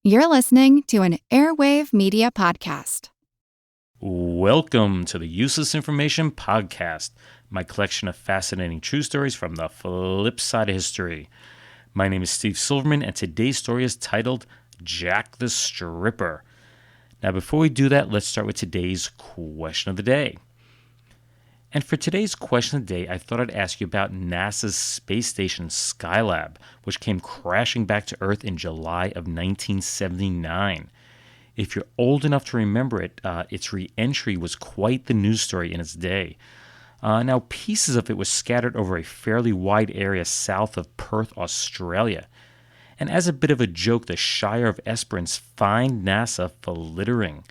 You're listening to an Airwave Media Podcast. Welcome to the Useless Information Podcast, my collection of fascinating true stories from the flip side of history. My name is Steve Silverman, and today's story is titled Jack the Stripper. Now, before we do that, let's start with today's question of the day. And for today's question of the day, I thought I'd ask you about NASA's space station Skylab, which came crashing back to Earth in July of 1979. If you're old enough to remember it, its re-entry was quite the news story in its day. Now, pieces of it were scattered over a fairly wide area south of Perth, Australia. And as a bit of a joke, the Shire of Esperance fined NASA for littering.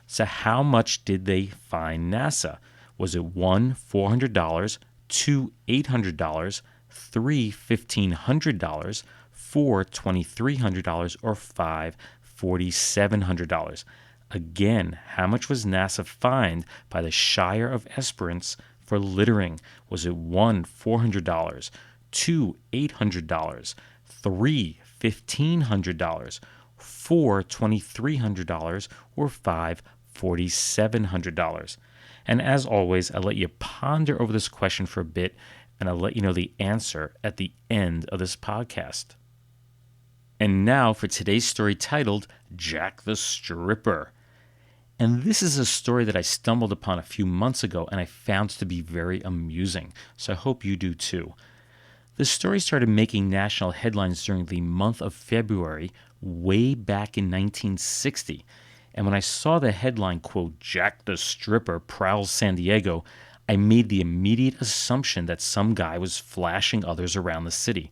So how much did they fine NASA? Was it 1, $400, 2, $800, 3, $1,500, 4, $2,300, or 5, $4,700? Again, how much was NASA fined by the Shire of Esperance for littering? Was it 1, $400, 2, $800, 3, $1,500, 4, $2,300, or 5, $4,700? And as always, I'll let you ponder over this question for a bit, and I'll let you know the answer at the end of this podcast. And now for today's story titled Jack the Stripper. And this is a story that I stumbled upon a few months ago, and I found to be very amusing, so I hope you do too. The story started making national headlines during the month of February, way back in 1960. And when I saw the headline, quote, Jack the Stripper prowls San Diego, I made the immediate assumption that some guy was flashing others around the city.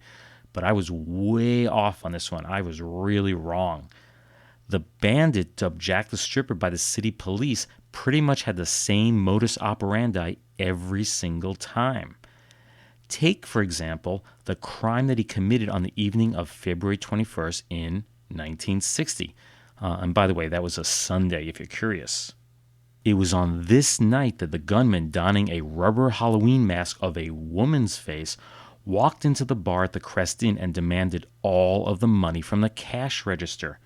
But I was way off on this one. I was really wrong. The bandit dubbed Jack the Stripper by the city police pretty much had the same modus operandi every single time. Take, for example, the crime that he committed on the evening of February 21st in 1960. And by the way, that was a Sunday, if you're curious. It was on this night that the gunman, donning a rubber Halloween mask of a woman's face, walked into the bar at the Crest Inn and demanded all of the money from the cash register.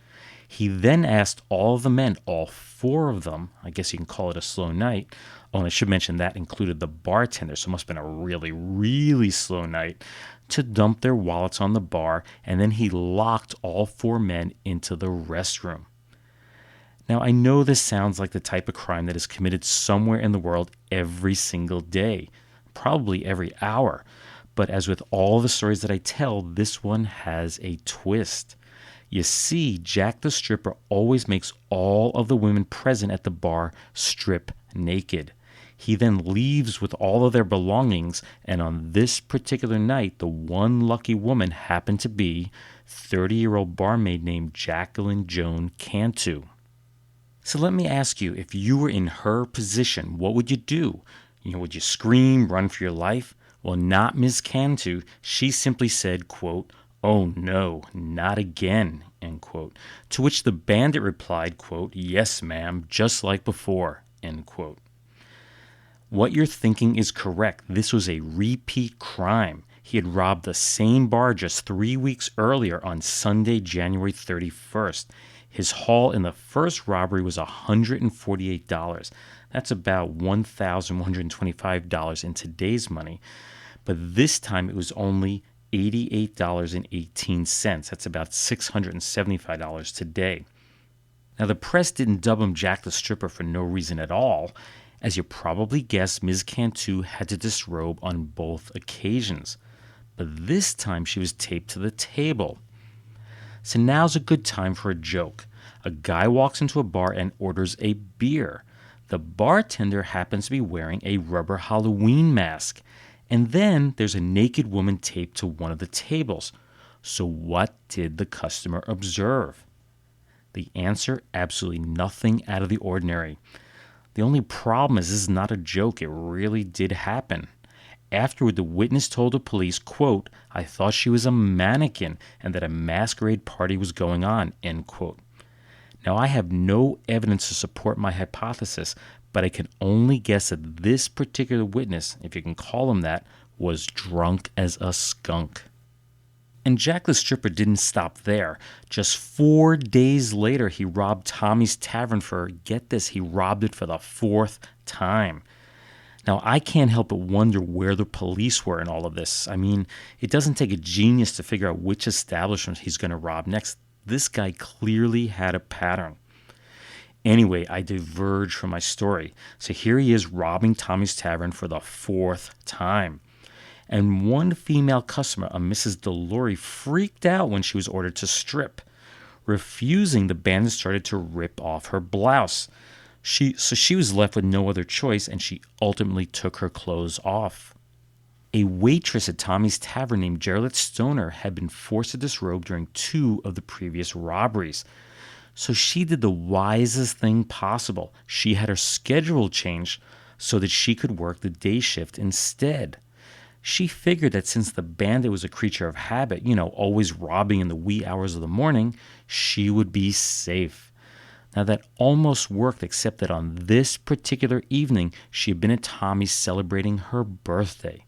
He then asked all of the men, all 4 of them, I guess you can call it a slow night. Oh, and I should mention that included the bartender, so it must have been a really, really slow night, to dump their wallets on the bar, and then he locked all 4 men into the restroom. Now, I know this sounds like the type of crime that is committed somewhere in the world every single day, probably every hour. But as with all the stories that I tell, this one has a twist. You see, Jack the Stripper always makes all of the women present at the bar strip naked. He then leaves with all of their belongings, and on this particular night, the one lucky woman happened to be 30-year-old barmaid named Jacqueline Joan Cantu. So let me ask you, if you were in her position, what would you do? Would you scream, run for your life? Well, not Ms. Cantu. She simply said, quote, "Oh no, not again," end quote. To which the bandit replied, quote, "Yes, ma'am, just like before," end quote. What you're thinking is correct. This was a repeat crime. He had robbed the same bar just 3 weeks earlier on Sunday, January 31st. His haul in the first robbery was $148. That's about $1,125 in today's money. But this time it was only $88.18. That's about $675 today. Now, the press didn't dub him Jack the Stripper for no reason at all. As you probably guessed, Ms. Cantu had to disrobe on both occasions. But this time she was taped to the table. So now's a good time for a joke. A guy walks into a bar and orders a beer. The bartender happens to be wearing a rubber Halloween mask. And then there's a naked woman taped to one of the tables. So what did the customer observe? The answer, absolutely nothing out of the ordinary. The only problem is this is not a joke. It really did happen. Afterward, the witness told the police, quote, "I thought she was a mannequin and that a masquerade party was going on," end quote. Now, I have no evidence to support my hypothesis, but I can only guess that this particular witness, if you can call him that, was drunk as a skunk. And Jack the Stripper didn't stop there. Just 4 days later, he robbed Tommy's Tavern for, get this, he robbed it for the 4th time. Now, I can't help but wonder where the police were in all of this. I mean, it doesn't take a genius to figure out which establishment he's going to rob next. This guy clearly had a pattern. Anyway, I diverge from my story. So here he is robbing Tommy's Tavern for the 4th time. And one female customer, a Mrs. Delory, freaked out when she was ordered to strip. Refusing, the bandit started to rip off her blouse. So she was left with no other choice, and she ultimately took her clothes off. A waitress at Tommy's Tavern named Geraldine Stoner had been forced to disrobe during 2 of the previous robberies. So she did the wisest thing possible. She had her schedule changed so that she could work the day shift instead. She figured that since the bandit was a creature of habit, always robbing in the wee hours of the morning, she would be safe. Now that almost worked, except that on this particular evening, she had been at Tommy's celebrating her birthday.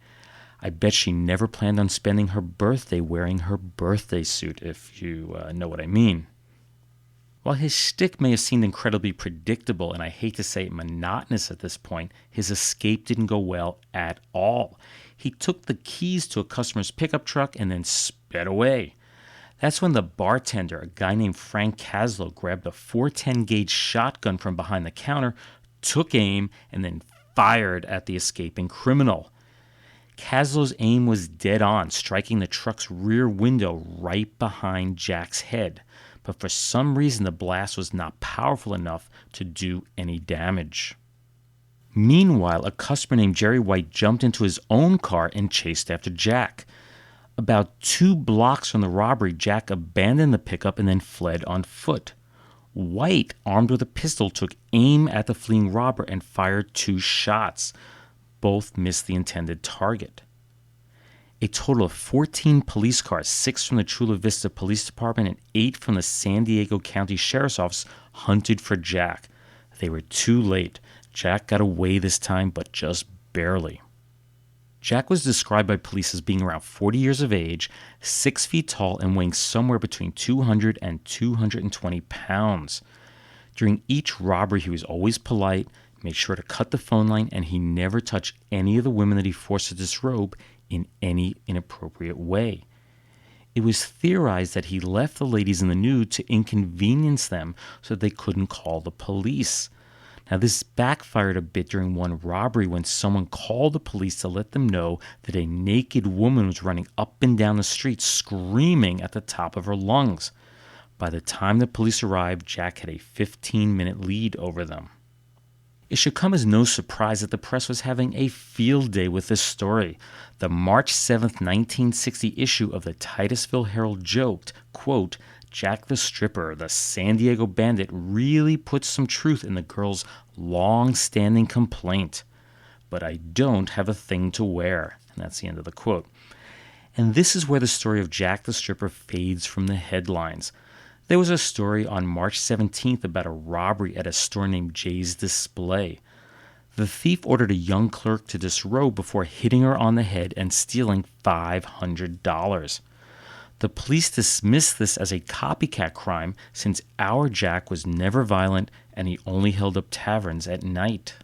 I bet she never planned on spending her birthday wearing her birthday suit, if you know what I mean. While his shtick may have seemed incredibly predictable, and I hate to say it, monotonous at this point, his escape didn't go well at all. He took the keys to a customer's pickup truck and then sped away. That's when the bartender, a guy named Frank Caslow, grabbed a .410 gauge shotgun from behind the counter, took aim, and then fired at the escaping criminal. Caslow's aim was dead on, striking the truck's rear window right behind Jack's head. But for some reason, the blast was not powerful enough to do any damage. Meanwhile, a customer named Jerry White jumped into his own car and chased after Jack. About 2 blocks from the robbery, Jack abandoned the pickup and then fled on foot. White, armed with a pistol, took aim at the fleeing robber and fired 2 shots. Both missed the intended target. A total of 14 police cars, 6 from the Chula Vista Police Department and 8 from the San Diego County Sheriff's Office, hunted for Jack. They were too late. Jack got away this time, but just barely. Jack was described by police as being around 40 years of age, 6 feet tall, and weighing somewhere between 200 and 220 pounds. During each robbery, he was always polite, made sure to cut the phone line, and he never touched any of the women that he forced to disrobe in any inappropriate way. It was theorized that he left the ladies in the nude to inconvenience them so that they couldn't call the police. Now, this backfired a bit during one robbery when someone called the police to let them know that a naked woman was running up and down the street screaming at the top of her lungs. By the time the police arrived, Jack had a 15-minute lead over them. It should come as no surprise that the press was having a field day with this story. The March 7, 1960 issue of the Titusville Herald joked, quote, Jack the Stripper, the San Diego Bandit, really puts some truth in the girl's long-standing complaint. But I don't have a thing to wear. And that's the end of the quote. And this is where the story of Jack the Stripper fades from the headlines. There was a story on March 17th about a robbery at a store named Jay's Display. The thief ordered a young clerk to disrobe before hitting her on the head and stealing $500. The police dismissed this as a copycat crime since our Jack was never violent and he only held up taverns at night.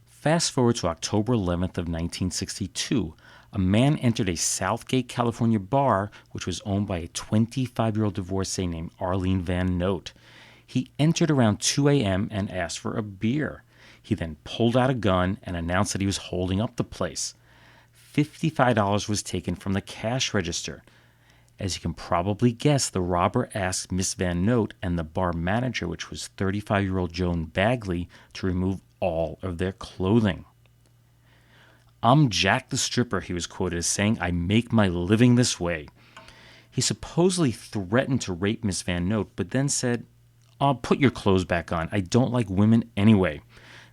Fast forward to October 11th of 1962. A man entered a Southgate, California bar which was owned by a 25-year-old divorcee named Arlene Van Note. He entered around 2 a.m. and asked for a beer. He then pulled out a gun and announced that he was holding up the place. $55 was taken from the cash register. As you can probably guess, the robber asked Miss Van Note and the bar manager, which was 35-year-old Joan Bagley, to remove all of their clothing. I'm Jack the Stripper, he was quoted as saying, I make my living this way. He supposedly threatened to rape Miss Van Note, but then said, I'll put your clothes back on. I don't like women anyway.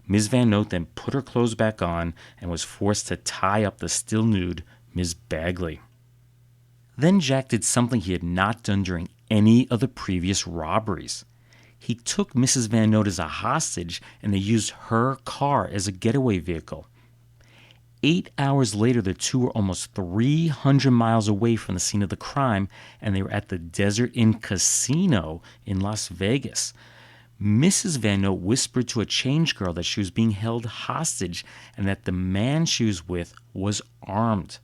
Ms. Van Note then put her clothes back on and was forced to tie up the still nude Ms. Bagley. Then Jack did something he had not done during any of the previous robberies. He took Mrs. Van Note as a hostage and they used her car as a getaway vehicle. 8 hours later, the two were almost 300 miles away from the scene of the crime, and they were at the Desert Inn Casino in Las Vegas. Mrs. Van Note whispered to a change girl that she was being held hostage and that the man she was with was armed.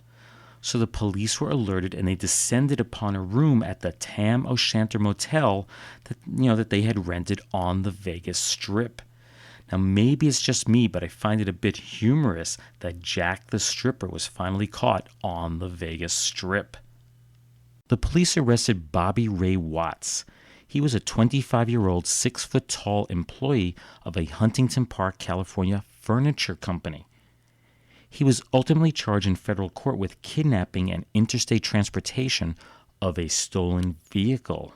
So the police were alerted and they descended upon a room at the Tam O'Shanter Motel that they had rented on the Vegas Strip. Now, maybe it's just me, but I find it a bit humorous that Jack the Stripper was finally caught on the Vegas Strip. The police arrested Bobby Ray Watts. He was a 25-year-old, 6-foot-tall employee of a Huntington Park, California furniture company. He was ultimately charged in federal court with kidnapping and interstate transportation of a stolen vehicle.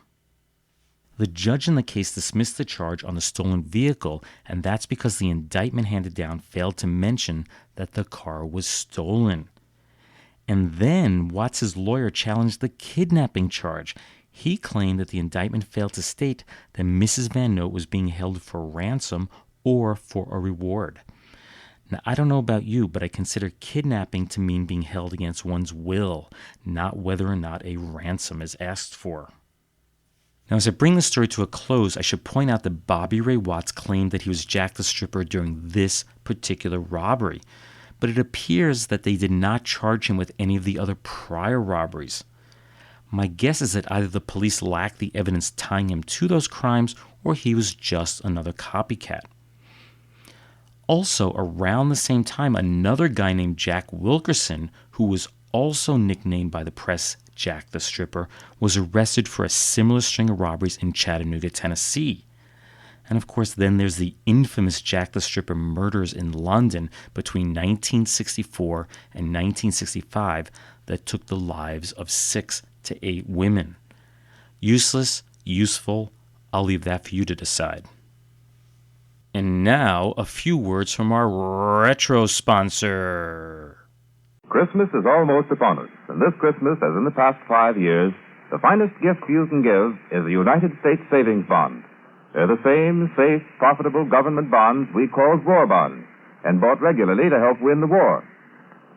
The judge in the case dismissed the charge on the stolen vehicle, and that's because the indictment handed down failed to mention that the car was stolen. And then Watts' lawyer challenged the kidnapping charge. He claimed that the indictment failed to state that Mrs. Van Note was being held for ransom or for a reward. Now, I don't know about you, but I consider kidnapping to mean being held against one's will, not whether or not a ransom is asked for. Now, as I bring the story to a close, I should point out that Bobby Ray Watts claimed that he was Jack the Stripper during this particular robbery, but it appears that they did not charge him with any of the other prior robberies. My guess is that either the police lacked the evidence tying him to those crimes, or he was just another copycat. Also, around the same time, another guy named Jack Wilkerson, who was also nicknamed by the press Jack the Stripper, was arrested for a similar string of robberies in Chattanooga, Tennessee. And of course, then there's the infamous Jack the Stripper murders in London between 1964 and 1965 that took the lives of 6 to 8 women. Useless, useful, I'll leave that for you to decide. And now, a few words from our retro sponsor. Christmas is almost upon us, and this Christmas, as in the past 5 years, the finest gift you can give is a United States savings bond. They're the same safe, profitable government bonds we call war bonds, and bought regularly to help win the war.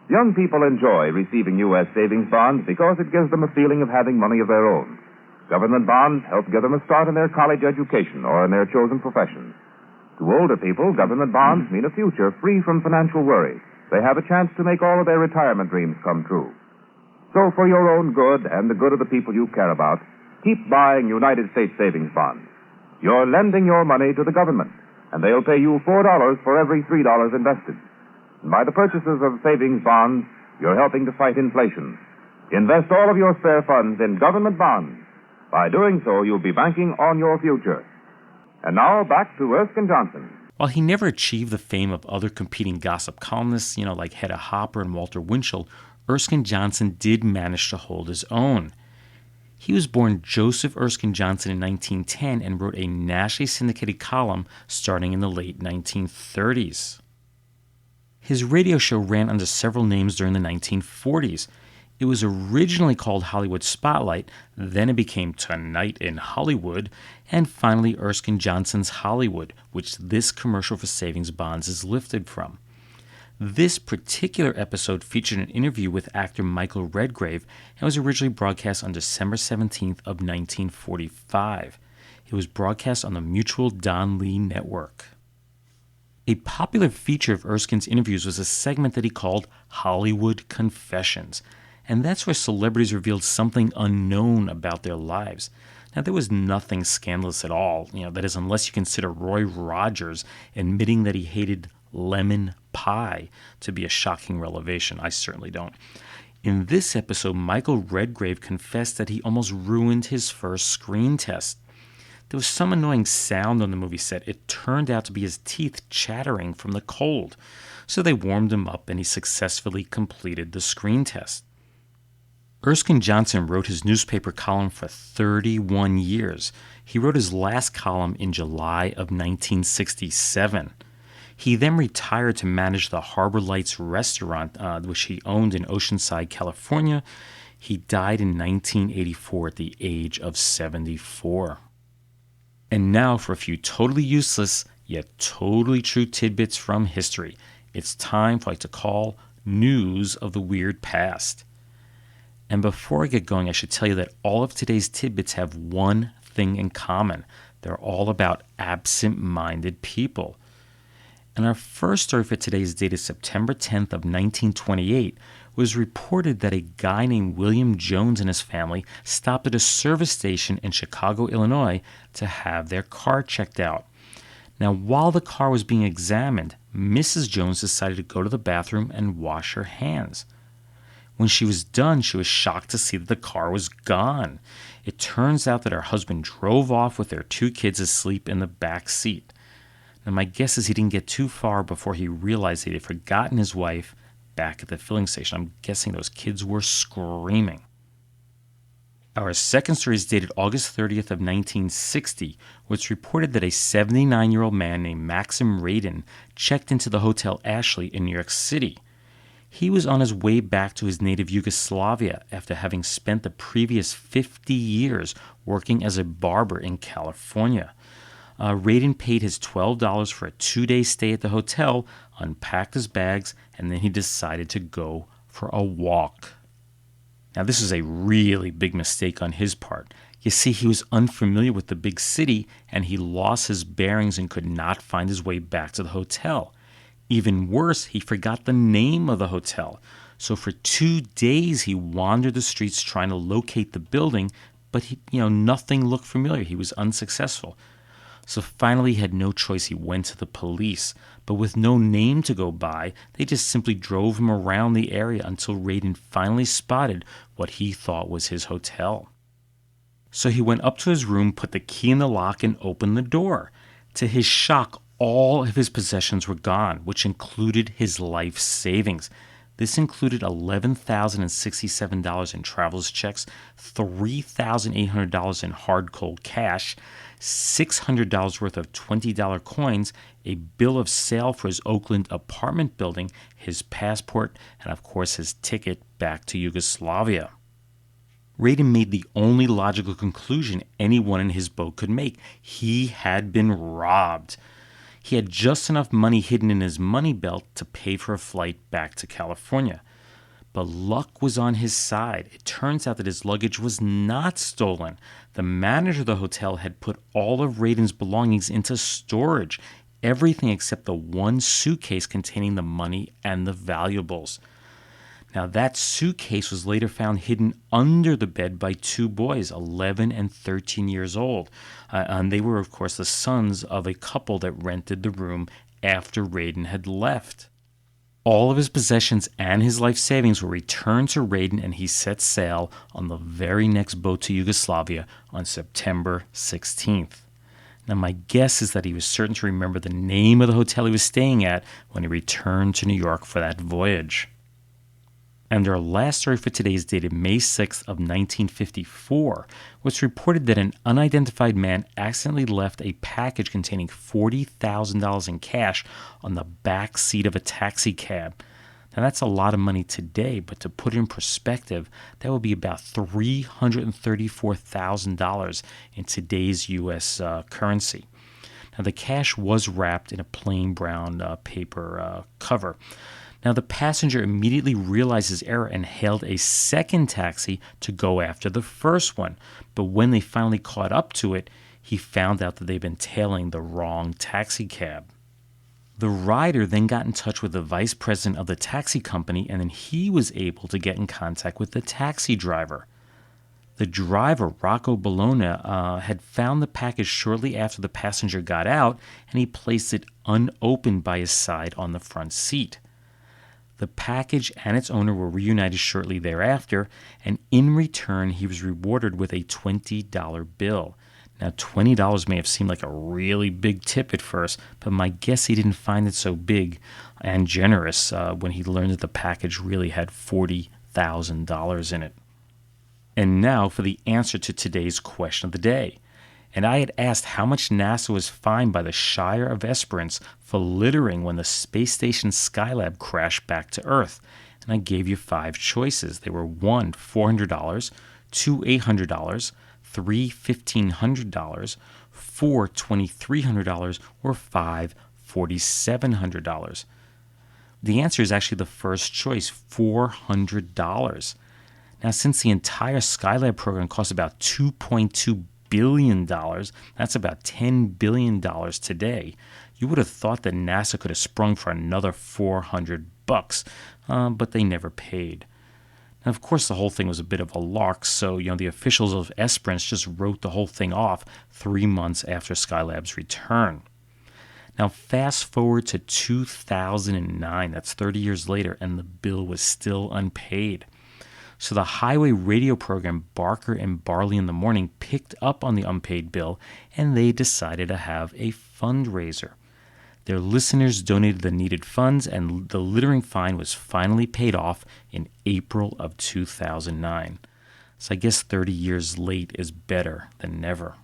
Young people enjoy receiving U.S. savings bonds because it gives them a feeling of having money of their own. Government bonds help give them a start in their college education or in their chosen profession. To older people, government bonds mean a future free from financial worry. They have a chance to make all of their retirement dreams come true. So for your own good and the good of the people you care about, keep buying United States savings bonds. You're lending your money to the government, and they'll pay you $4 for every $3 invested. And by the purchases of savings bonds, you're helping to fight inflation. Invest all of your spare funds in government bonds. By doing so, you'll be banking on your future. And now, back to Erskine Johnson. While he never achieved the fame of other competing gossip columnists, like Hedda Hopper and Walter Winchell, Erskine Johnson did manage to hold his own. He was born Joseph Erskine Johnson in 1910 and wrote a nationally syndicated column starting in the late 1930s. His radio show ran under several names during the 1940s. It was originally called Hollywood Spotlight, then it became Tonight in Hollywood, and finally Erskine Johnson's Hollywood, which this commercial for savings bonds is lifted from. This particular episode featured an interview with actor Michael Redgrave and was originally broadcast on December 17th of 1945. It was broadcast on the Mutual Don Lee Network. A popular feature of Erskine's interviews was a segment that he called Hollywood Confessions, and that's where celebrities revealed something unknown about their lives. Now, there was nothing scandalous at all, that is, unless you consider Roy Rogers admitting that he hated lemon pie to be a shocking revelation. I certainly don't. In this episode, Michael Redgrave confessed that he almost ruined his first screen test. There was some annoying sound on the movie set. It turned out to be his teeth chattering from the cold. So they warmed him up and he successfully completed the screen test. Erskine Johnson wrote his newspaper column for 31 years. He wrote his last column in July of 1967. He then retired to manage the Harbor Lights restaurant, which he owned in Oceanside, California. He died in 1984 at the age of 74. And now for a few totally useless, yet totally true tidbits from history. It's time for what I like to call news of the weird past. And before I get going, I should tell you that all of today's tidbits have one thing in common. They're all about absent-minded people. And our first story for today is dated September 10th of 1928. It was reported that a guy named William Jones and his family stopped at a service station in Chicago, Illinois, to have their car checked out. Now, while the car was being examined, Mrs. Jones decided to go to the bathroom and wash her hands. When she was done, she was shocked to see that the car was gone. It turns out that her husband drove off with their 2 kids asleep in the back seat. Now, my guess is he didn't get too far before he realized that he had forgotten his wife back at the filling station. I'm guessing those kids were screaming. Our second story is dated August 30th of 1960, where it's reported that a 79-year-old man named Maxim Radin checked into the Hotel Ashley in New York City. He was on his way back to his native Yugoslavia after having spent the previous 50 years working as a barber in California. Radin paid his $12 for a 2-day stay at the hotel, unpacked his bags, and then he decided to go for a walk. Now, this is a really big mistake on his part. You see, he was unfamiliar with the big city, and he lost his bearings and could not find his way back to the hotel. Even worse, he forgot the name of the hotel. So for 2 days, he wandered the streets trying to locate the building, but nothing looked familiar. He was unsuccessful. So finally, he had no choice. He went to the police. But with no name to go by, they just simply drove him around the area until Radin finally spotted what he thought was his hotel. So he went up to his room, put the key in the lock, and opened the door. To his shock, all of his possessions were gone, which included his life savings. This included $11,067 in traveler's checks, $3,800 in hard cold cash, $600 worth of $20 coins, a bill of sale for his Oakland apartment building, his passport, and of course his ticket back to Yugoslavia. Radin made the only logical conclusion anyone in his boat could make. He had been robbed. He had just enough money hidden in his money belt to pay for a flight back to California. But luck was on his side. It turns out that his luggage was not stolen. The manager of the hotel had put all of Radin's belongings into storage, everything except the one suitcase containing the money and the valuables. Now, that suitcase was later found hidden under the bed by 2 boys, 11 and 13 years old. And they were, of course, the sons of a couple that rented the room after Radin had left. All of his possessions and his life savings were returned to Radin, and he set sail on the very next boat to Yugoslavia on September 16th. Now, my guess is that he was certain to remember the name of the hotel he was staying at when he returned to New York for that voyage. And our last story for today is dated May 6th of 1954, which reported that an unidentified man accidentally left a package containing $40,000 in cash on the back seat of a taxi cab. Now, that's a lot of money today, but to put it in perspective, that would be about $334,000 in today's U.S. currency. Now, the cash was wrapped in a plain brown paper cover. Now, the passenger immediately realized his error and hailed a second taxi to go after the first one. But when they finally caught up to it, he found out that they'd been tailing the wrong taxi cab. The rider then got in touch with the vice president of the taxi company, and then he was able to get in contact with the taxi driver. The driver, Rocco Bologna, had found the package shortly after the passenger got out, and he placed it unopened by his side on the front seat. The package and its owner were reunited shortly thereafter, and in return, he was rewarded with a $20 bill. Now, $20 may have seemed like a really big tip at first, but my guess he didn't find it so big and generous when he learned that the package really had $40,000 in it. And now for the answer to today's question of the day. And I had asked how much NASA was fined by the Shire of Esperance for littering when the space station Skylab crashed back to Earth. And I gave you 5 choices. They were 1, $400, 2, $800, 3, $1,500, 4, $2,300, or 5, $4,700. The answer is actually the first choice, $400. Now, since the entire Skylab program costs about $2.2 billion, that's about $10 billion today, you would have thought that NASA could have sprung for another $400, but they never paid. And of course, the whole thing was a bit of a lark, so the officials of Esperance just wrote the whole thing off 3 months after Skylab's return. Now, fast forward to 2009, that's 30 years later, and the bill was still unpaid. So the highway radio program Barker and Barley in the Morning picked up on the unpaid bill, and they decided to have a fundraiser. Their listeners donated the needed funds, and the littering fine was finally paid off in April of 2009. So I guess 30 years late is better than never.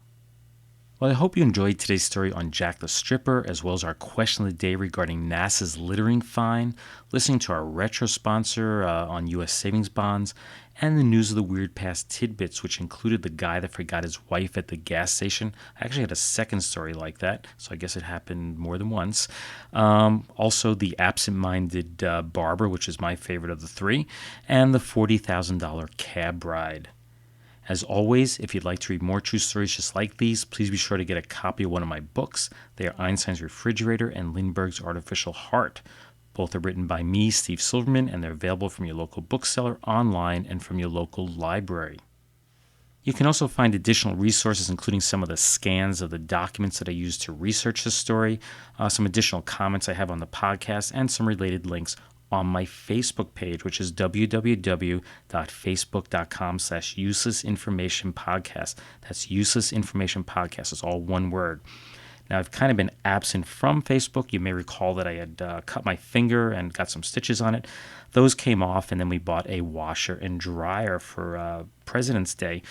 Well, I hope you enjoyed today's story on Jack the Stripper, as well as our question of the day regarding NASA's littering fine, listening to our retro sponsor on U.S. savings bonds, and the news of the weird past tidbits, which included the guy that forgot his wife at the gas station. I actually had a second story like that, so I guess it happened more than once. Also, the absent-minded barber, which is my favorite of the three, and the $40,000 cab ride. As always, if you'd like to read more true stories just like these, please be sure to get a copy of one of my books. They are Einstein's Refrigerator and Lindbergh's Artificial Heart. Both are written by me, Steve Silverman, and they're available from your local bookseller, online, and from your local library. You can also find additional resources, including some of the scans of the documents that I used to research the story, some additional comments I have on the podcast, and some related links on my Facebook page, which is www.facebook.com/uselessinformationpodcast. That's Useless Information Podcast. It's all one word. Now, I've kind of been absent from Facebook. You may recall that I had cut my finger and got some stitches on it. Those came off, and then we bought a washer and dryer for President's Day.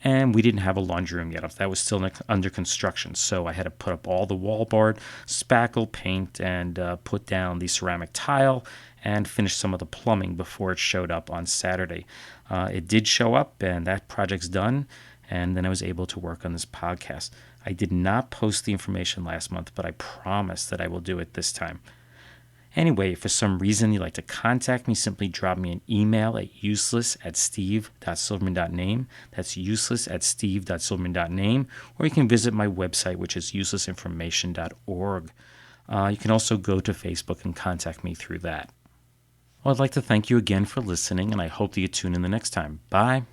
And we didn't have a laundry room yet. That was still under construction. So I had to put up all the wallboard, spackle, paint, and put down the ceramic tile and finish some of the plumbing before it showed up on Saturday. It did show up, and that project's done. And then I was able to work on this podcast. I did not post the information last month, but I promise that I will do it this time. Anyway, if for some reason you'd like to contact me, simply drop me an email at useless@steve.silverman.name. That's useless@steve.silverman.name. Or you can visit my website, which is uselessinformation.org. You can also go to Facebook and contact me through that. Well, I'd like to thank you again for listening, and I hope that you tune in the next time. Bye.